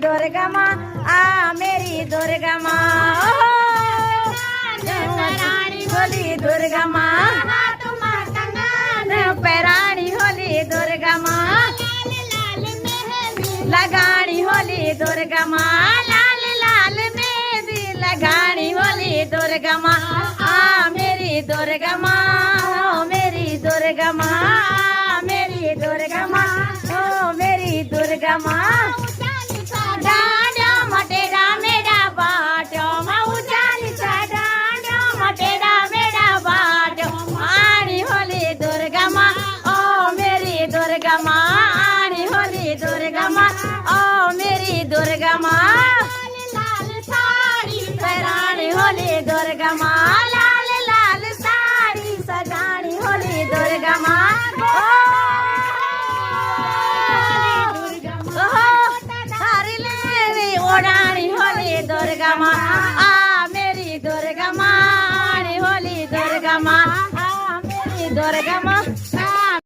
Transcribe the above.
दुर्गा माँ आ मेरी दुर्गा माँ होली दुर्गा माँ पैरानी होली दुर्गा माँ लगानी होली दुर्गा माँ लाल लाल मेहंदी लगानी होली दुर्गा माँ आ मेरी दुर्गा माँ मेरी दुर्गा माँ मेरी दुर्गा माँ ओ मेरी दुर्गा माँ डांडो मटेरा मेरा बाटो माऊ जानी सा डांडो मटेरा मेरा बाटो आनी होली दुर्गा माँ ओ मेरी दुर्गा माँ आनी होली दुर्गा माँ ओ मेरी दुर्गा माँ लाल साड़ी पैरानी होली दुर्गा माँ लाल लाल साड़ी सजानी होली दुर्गा माँ ओढ़ानी होली दुर्गा माँ आ मेरी दुर्गा माँ होली दुर्गा माँ आ मेरी दुर्गा माँ